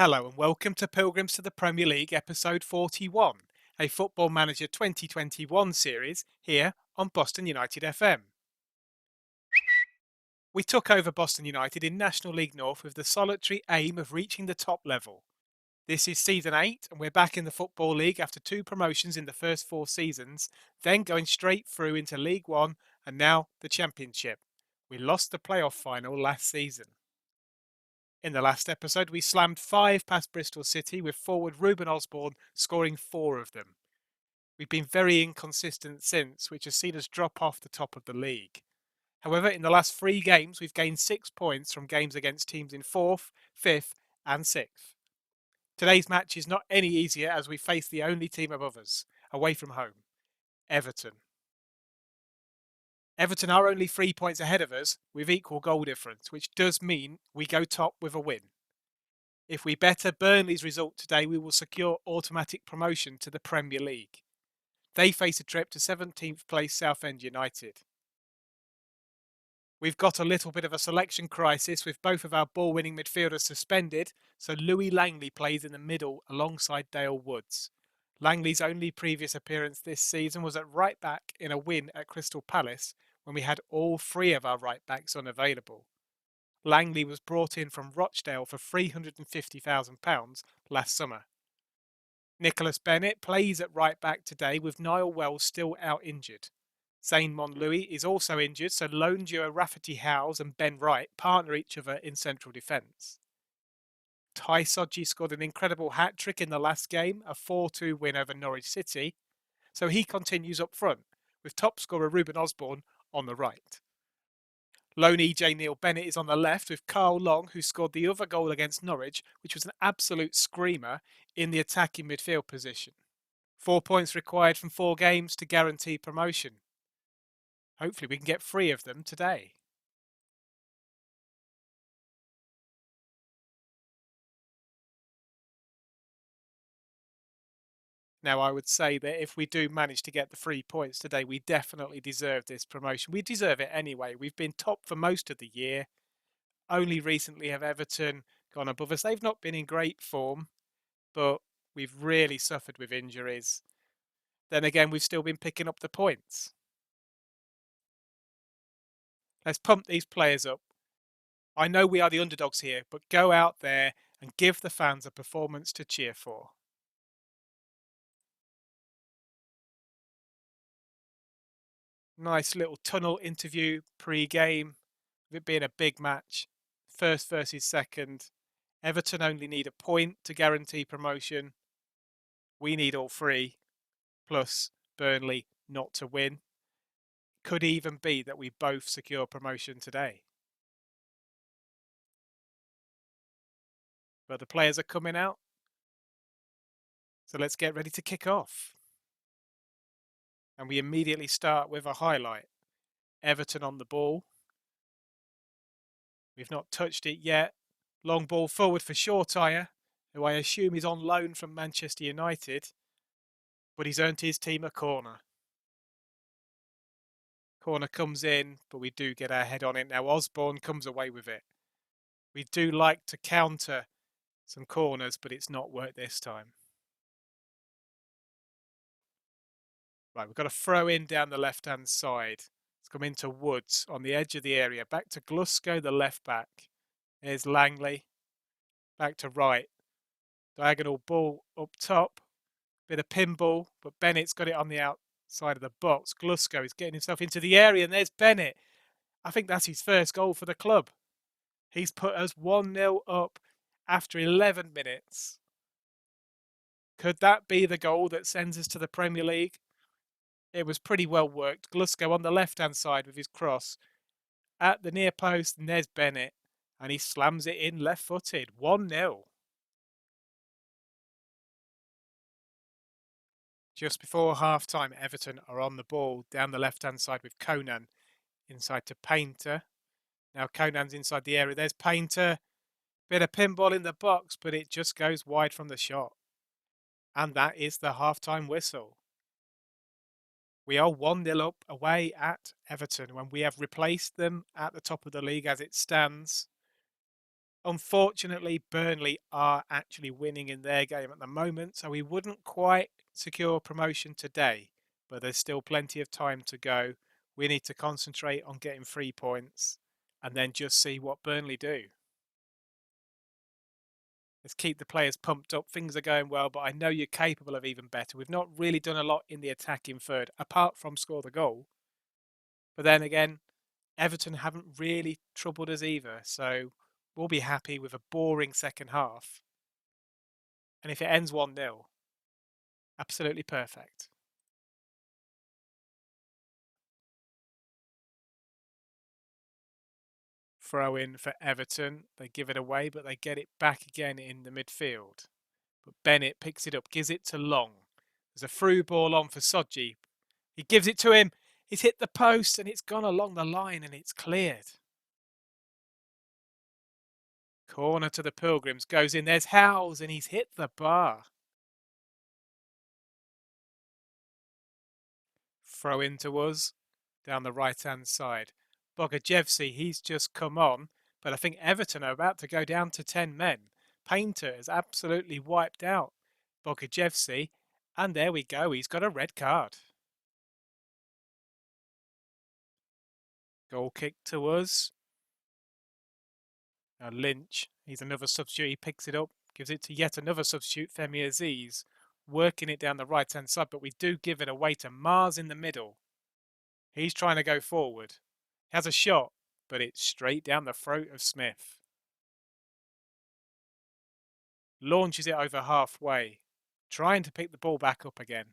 Hello and welcome to Pilgrims to the Premier League episode 41, a Football Manager 2021 series here on Boston United FM. We took over Boston United in National League North with the solitary aim of reaching the top level. This is season 8 and we're back in the Football League after 2 promotions in the first 4 seasons, then going straight through into League 1 and now the Championship. We lost the playoff final last season. In the last episode, we slammed 5 past Bristol City with forward Ruben Osborne scoring 4 of them. We've been very inconsistent since, which has seen us drop off the top of the league. However, in the last 3 games, we've gained 6 points from games against teams in 4th, 5th and 6th. Today's match is not any easier as we face the only team above us, away from home, Everton. Everton are only 3 points ahead of us with equal goal difference, which does mean we go top with a win. If we better Burnley's result today, we will secure automatic promotion to the Premier League. They face a trip to 17th place Southend United. We've got a little bit of a selection crisis with both of our ball-winning midfielders suspended, so Louis Langley plays in the middle alongside Dale Woods. Langley's only previous appearance this season was at right back in a win at Crystal Palace when we had all 3 of our right backs unavailable. Langley was brought in from Rochdale for £350,000 last summer. Nicholas Bennett plays at right back today with Niall Wells still out injured. Zane Monlouis is also injured, so lone duo Rafferty Howes and Ben Wright partner each other in central defence. Ty Sodji scored an incredible hat-trick in the last game, a 4-2 win over Norwich City, so he continues up front, with top scorer Ruben Osborne on the right. Lone EJ Neil Bennett is on the left with Carl Long, who scored the other goal against Norwich, which was an absolute screamer in the attacking midfield position. 4 points required from 4 games to guarantee promotion. Hopefully we can get 3 of them today. Now, I would say that if we do manage to get the 3 points today, we definitely deserve this promotion. We deserve it anyway. We've been top for most of the year. Only recently have Everton gone above us. They've not been in great form, but we've really suffered with injuries. Then again, we've still been picking up the points. Let's pump these players up. I know we are the underdogs here, but go out there and give the fans a performance to cheer for. Nice little tunnel interview pre-game, with it being a big match. First versus second. Everton only need a point to guarantee promotion. We need all 3, plus Burnley not to win. Could even be that we both secure promotion today. But the players are coming out. So let's get ready to kick off. And we immediately start with a highlight. Everton on the ball. We've not touched it yet. Long ball forward for Shortire, who I assume is on loan from Manchester United. But he's earned his team a corner. Corner comes in, but we do get our head on it. Now Osborne comes away with it. We do like to counter some corners, but it's not worked this time. Right, we've got a throw in down the left-hand side. It's come into Woods on the edge of the area. Back to Glusco, the left back. There's Langley. Back to right. Diagonal ball up top. Bit of pinball, but Bennett's got it on the outside of the box. Glusco is getting himself into the area, and there's Bennett. I think that's his first goal for the club. He's put us 1-0 up after 11 minutes. Could that be the goal that sends us to the Premier League? It was pretty well worked. Glusco on the left-hand side with his cross at the near post, and there's Bennett. And he slams it in left-footed. 1-0. Just before half-time, Everton are on the ball down the left-hand side with Conan inside to Painter. Now Conan's inside the area. There's Painter. Bit of pinball in the box, but it just goes wide from the shot. And that is the half-time whistle. We are 1-0 up away at Everton when we have replaced them at the top of the league as it stands. Unfortunately, Burnley are actually winning in their game at the moment, so we wouldn't quite secure promotion today, but there's still plenty of time to go. We need to concentrate on getting 3 points and then just see what Burnley do. Let's keep the players pumped up. Things are going well, but I know you're capable of even better. We've not really done a lot in the attacking third, apart from score the goal. But then again, Everton haven't really troubled us either, so we'll be happy with a boring second half. And if it ends 1-0, absolutely perfect. Throw in for Everton. They give it away, but they get it back again in the midfield. But Bennett picks it up, gives it to Long. There's a through ball on for Sodji. He gives it to him. He's hit the post and it's gone along the line and it's cleared. Corner to the Pilgrims goes in. There's Howes and he's hit the bar. Throw into us down the right-hand side. Bogajevsi, he's just come on, but I think Everton are about to go down to 10 men. Painter has absolutely wiped out Bogajevsi, and there we go, he's got a red card. Goal kick to us. Now Lynch, he's another substitute, he picks it up, gives it to yet another substitute, Femi Aziz, working it down the right-hand side, but we do give it away to Mars in the middle. He's trying to go forward. He has a shot, but it's straight down the throat of Smith. Launches it over halfway, trying to pick the ball back up again.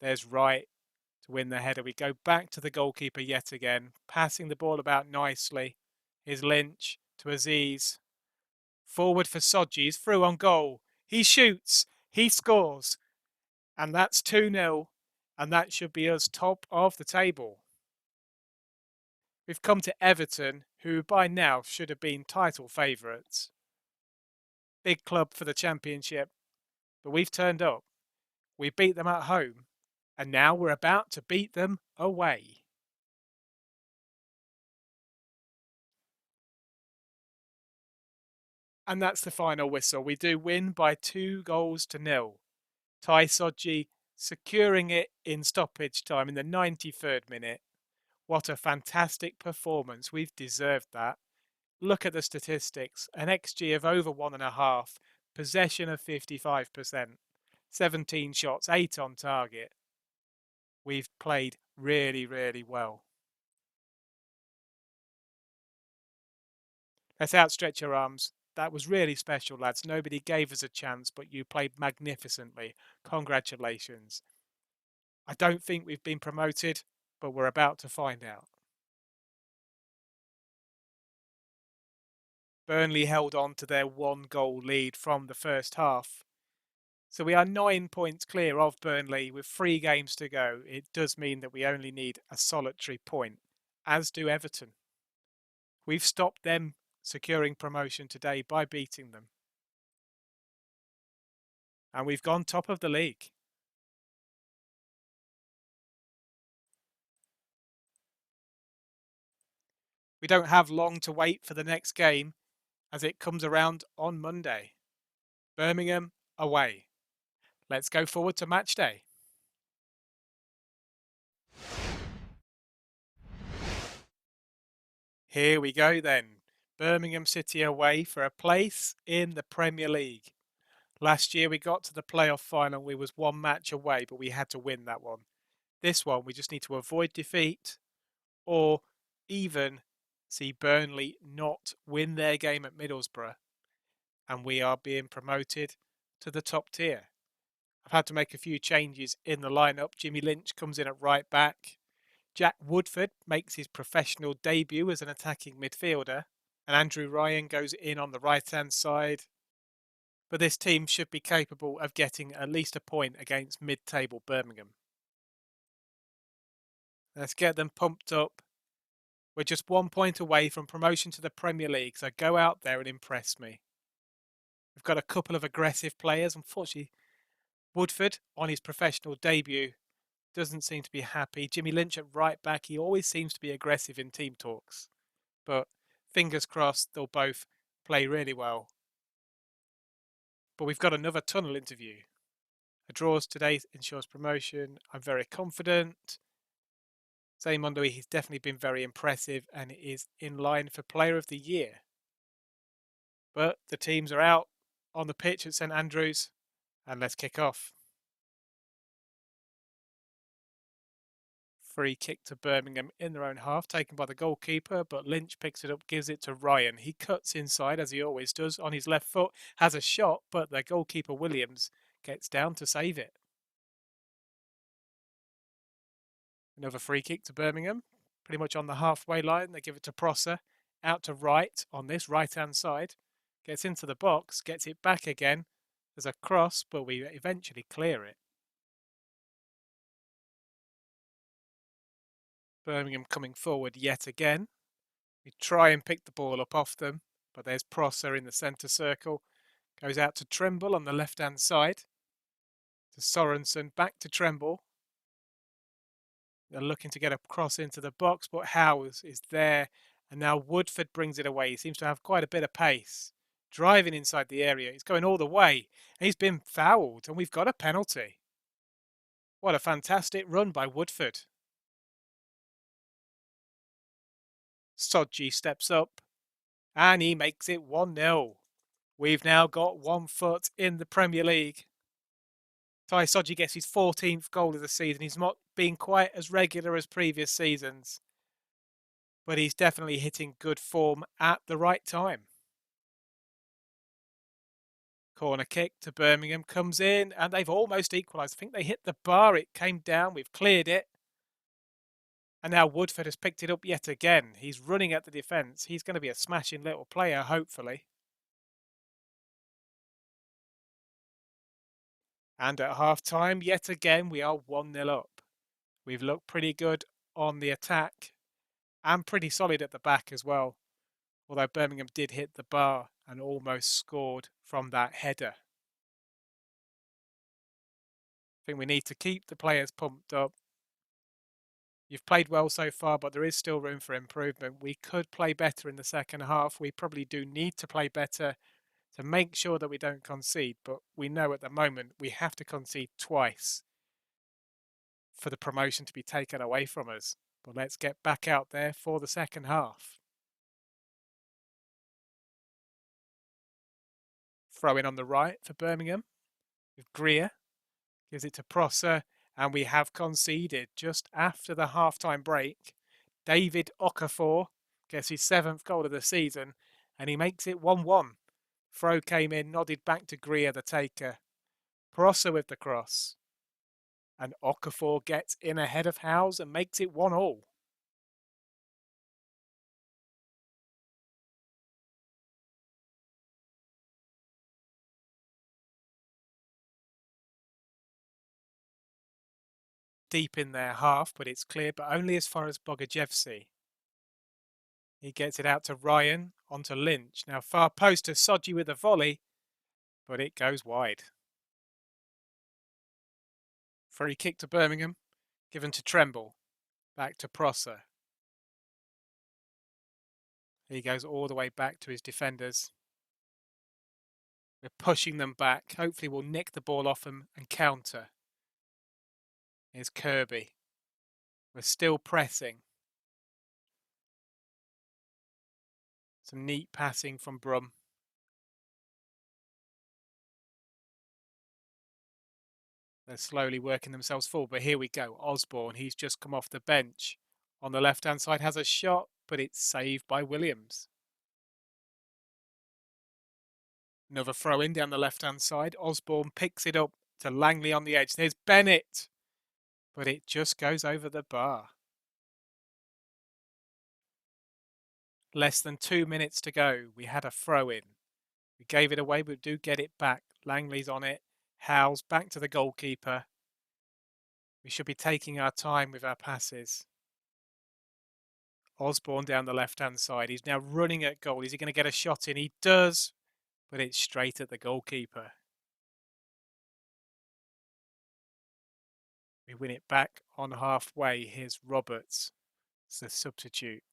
There's Wright to win the header. We go back to the goalkeeper yet again, passing the ball about nicely. Here's Lynch to Aziz. Forward for Sodji. He's through on goal. He shoots. He scores. And that's 2-0. And that should be us top of the table. We've come to Everton, who by now should have been title favourites. Big club for the Championship, but we've turned up. We beat them at home, and now we're about to beat them away. And that's the final whistle. We do win by 2-0. Ty Sodji securing it in stoppage time in the 93rd minute. What a fantastic performance. We've deserved that. Look at the statistics. An XG of over 1.5, possession of 55%, 17 shots, 8 on target. We've played really, really well. Let's outstretch our arms. That was really special, lads. Nobody gave us a chance, but you played magnificently. Congratulations. I don't think we've been promoted, but we're about to find out. Burnley held on to their 1-goal lead from the first half. So we are 9 points clear of Burnley with 3 games to go. It does mean that we only need a solitary point, as do Everton. We've stopped them securing promotion today by beating them. And we've gone top of the league. We don't have long to wait for the next game as it comes around on Monday. Birmingham away. Let's go forward to match day. Here we go then. Birmingham City away for a place in the Premier League. Last year we got to the playoff final. We was 1 match away, but we had to win that one. This one we just need to avoid defeat or even see Burnley not win their game at Middlesbrough. And we are being promoted to the top tier. I've had to make a few changes in the lineup. Jimmy Lynch comes in at right back. Jack Woodford makes his professional debut as an attacking midfielder. And Andrew Ryan goes in on the right-hand side. But this team should be capable of getting at least a point against mid-table Birmingham. Let's get them pumped up. We're just 1 point away from promotion to the Premier League, so go out there and impress me. We've got a couple of aggressive players. Unfortunately, Woodford, on his professional debut, doesn't seem to be happy. Jimmy Lynch at right back, he always seems to be aggressive in team talks. But Fingers crossed they'll both play really well. But we've got another tunnel interview. A draws today ensures promotion. I'm very confident. Zaimondo, he's definitely been very impressive and is in line for Player of the Year. But the teams are out on the pitch at St Andrews, and let's kick off. Free kick to Birmingham in their own half, taken by the goalkeeper, but Lynch picks it up, gives it to Ryan. He cuts inside, as he always does, on his left foot, has a shot, but the goalkeeper Williams gets down to save it. Another free kick to Birmingham, pretty much on the halfway line. They give it to Prosser, out to right on this right-hand side. Gets into the box, gets it back again. There's a cross, but we eventually clear it. Birmingham coming forward yet again. We try and pick the ball up off them, but there's Prosser in the centre circle. Goes out to Tremble on the left-hand side. To Sorensen, back to Tremble. They're looking to get a cross into the box, but Howes is there. And now Woodford brings it away. He seems to have quite a bit of pace. Driving inside the area. He's going all the way. And he's been fouled, and we've got a penalty. What a fantastic run by Woodford. Sodji steps up, and he makes it 1-0. We've now got 1 foot in the Premier League. Ty Sodji gets his 14th goal of the season. He's not been quite as regular as previous seasons, but he's definitely hitting good form at the right time. Corner kick to Birmingham comes in, and they've almost equalised. I think they hit the bar. It came down. We've cleared it. And now Woodford has picked it up yet again. He's running at the defence. He's going to be a smashing little player, hopefully. And at half-time, yet again, we are 1-0 up. We've looked pretty good on the attack and pretty solid at the back as well. Although Birmingham did hit the bar and almost scored from that header. I think we need to keep the players pumped up. You've played well so far, but there is still room for improvement. We could play better in the second half. We probably do need to play better to make sure that we don't concede. But we know at the moment we have to concede twice for the promotion to be taken away from us. But let's get back out there for the second half. Throw in on the right for Birmingham with Greer. Gives it to Prosser. And we have conceded just after the half-time break. David Okafor gets his 7th goal of the season, and he makes it 1-1. Throw came in, nodded back to Greer, the taker. Prosser with the cross. And Okafor gets in ahead of Howes and makes it 1-1. Deep in their half, but it's clear, but only as far as Bogajevsi. He gets it out to Ryan, onto Lynch. Now far post to Sodji with a volley, but it goes wide. Free kick to Birmingham, given to Tremble. Back to Prosser. He goes all the way back to his defenders. We're pushing them back. Hopefully we'll nick the ball off them and counter. Here's Kirby. We're still pressing. Some neat passing from Brum. They're slowly working themselves forward, but here we go. Osborne, he's just come off the bench. On the left-hand side has a shot, but it's saved by Williams. Another throw in down the left-hand side. Osborne picks it up to Langley on the edge. There's Bennett, but it just goes over the bar. Less than 2 minutes to go. We had a throw in. We gave it away, but do get it back. Langley's on it. Howes back to the goalkeeper. We should be taking our time with our passes. Osborne down the left-hand side. He's now running at goal. Is he going to get a shot in? He does, but it's straight at the goalkeeper. We win it back on halfway. Here's Roberts, the substitute.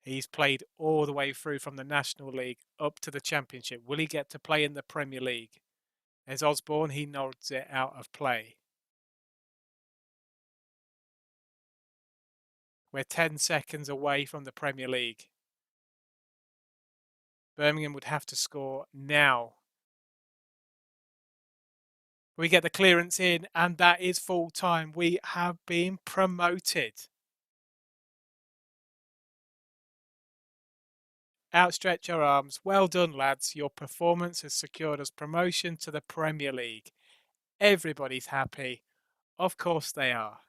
He's played all the way through from the National League up to the Championship. Will he get to play in the Premier League? As Osborne, he nods it out of play. We're 10 seconds away from the Premier League. Birmingham would have to score now. We get the clearance in, and that is full time. We have been promoted. Outstretch our arms. Well done, lads. Your performance has secured us promotion to the Premier League. Everybody's happy. Of course they are.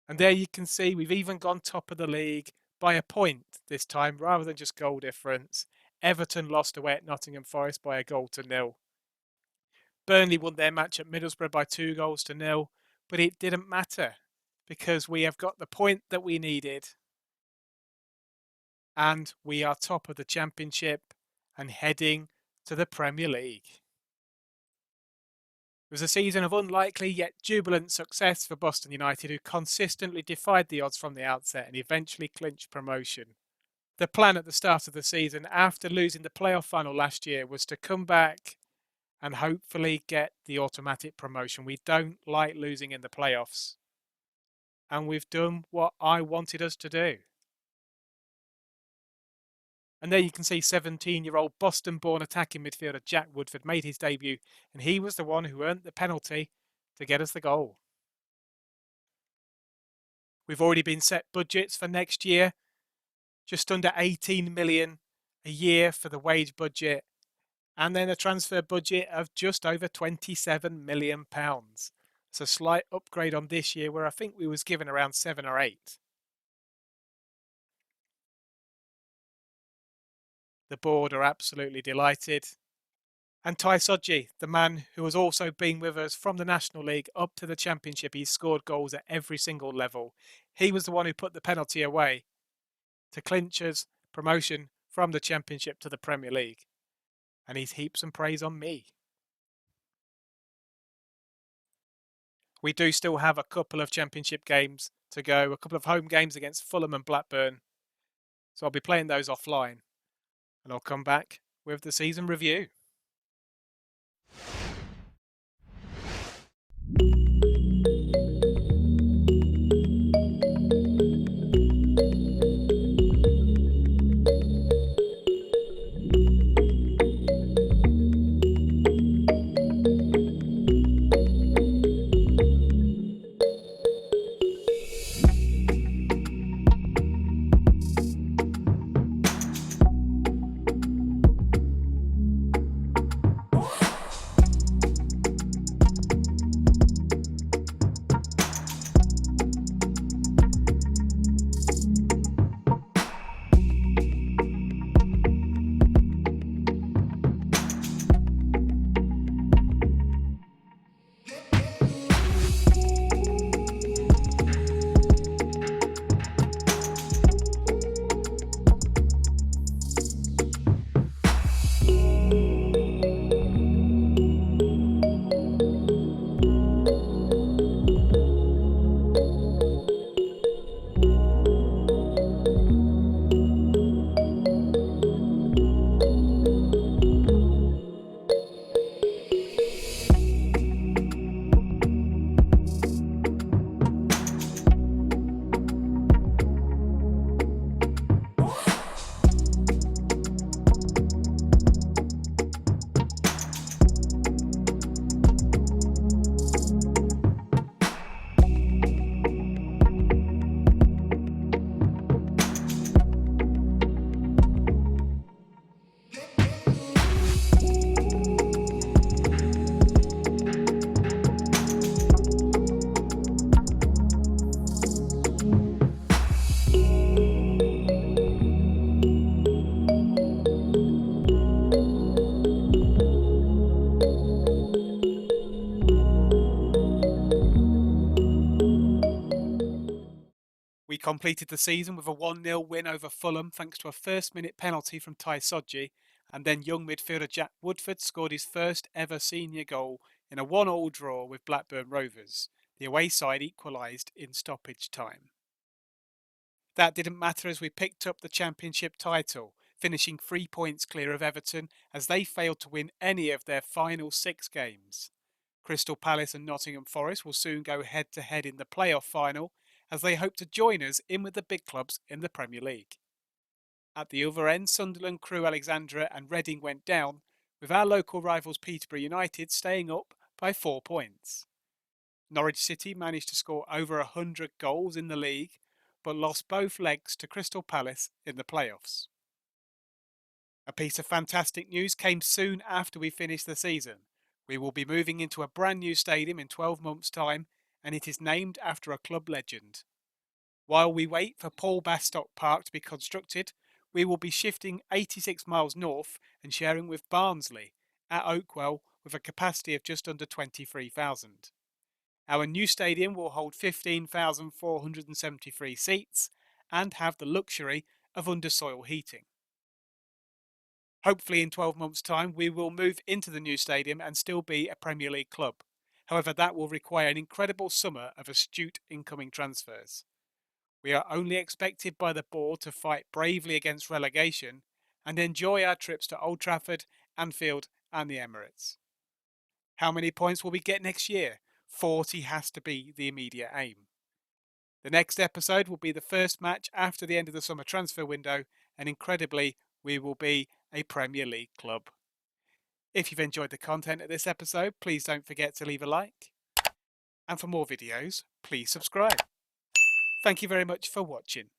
And there you can see we've even gone top of the league by a point this time rather than just goal difference. Everton lost away at Nottingham Forest by 1-0. Burnley won their match at Middlesbrough by 2-0, but it didn't matter because we have got the point that we needed and we are top of the Championship and heading to the Premier League. It was a season of unlikely yet jubilant success for Boston United, who consistently defied the odds from the outset and eventually clinched promotion. The plan at the start of the season, after losing the playoff final last year, was to come back and hopefully get the automatic promotion. We don't like losing in the playoffs. And we've done what I wanted us to do. And there you can see 17-year-old Boston-born attacking midfielder Jack Woodford made his debut, and he was the one who earned the penalty to get us the goal. We've already been set budgets for next year, just under 18 million a year for the wage budget, and then a transfer budget of just over £27 million. It's a slight upgrade on this year, where I think we was given around 7 or 8. The board are absolutely delighted. And Ty Sodji, the man who has also been with us from the National League up to the Championship, he's scored goals at every single level. He was the one who put the penalty away to clinch us promotion from the Championship to the Premier League. And he's heaps and praise on me. We do still have a couple of Championship games to go, a couple of home games against Fulham and Blackburn. So I'll be playing those offline. And I'll come back with the season review. We completed the season with a 1-0 win over Fulham thanks to a first-minute penalty from Ty Sodji, and then young midfielder Jack Woodford scored his first ever senior goal in a 1-1 draw with Blackburn Rovers. The away side equalised in stoppage time. That didn't matter as we picked up the championship title, finishing 3 points clear of Everton as they failed to win any of their final 6 games. Crystal Palace and Nottingham Forest will soon go head to head in the playoff final as they hope to join us in with the big clubs in the Premier League. At the other end, Sunderland, Crewe, Alexandra and Reading went down, with our local rivals Peterborough United staying up by 4 points. Norwich City managed to score over 100 goals in the league, but lost both legs to Crystal Palace in the playoffs. A piece of fantastic news came soon after we finished the season. We will be moving into a brand new stadium in 12 months' time, and it is named after a club legend. While we wait for Paul Bastock Park to be constructed, we will be shifting 86 miles north and sharing with Barnsley at Oakwell with a capacity of just under 23,000. Our new stadium will hold 15,473 seats and have the luxury of undersoil heating. Hopefully in 12 months' time we will move into the new stadium and still be a Premier League club. However, that will require an incredible summer of astute incoming transfers. We are only expected by the board to fight bravely against relegation and enjoy our trips to Old Trafford, Anfield and the Emirates. How many points will we get next year? 40 has to be the immediate aim. The next episode will be the first match after the end of the summer transfer window, and incredibly, we will be a Premier League club. If you've enjoyed the content of this episode, please don't forget to leave a like. And for more videos, please subscribe. Thank you very much for watching.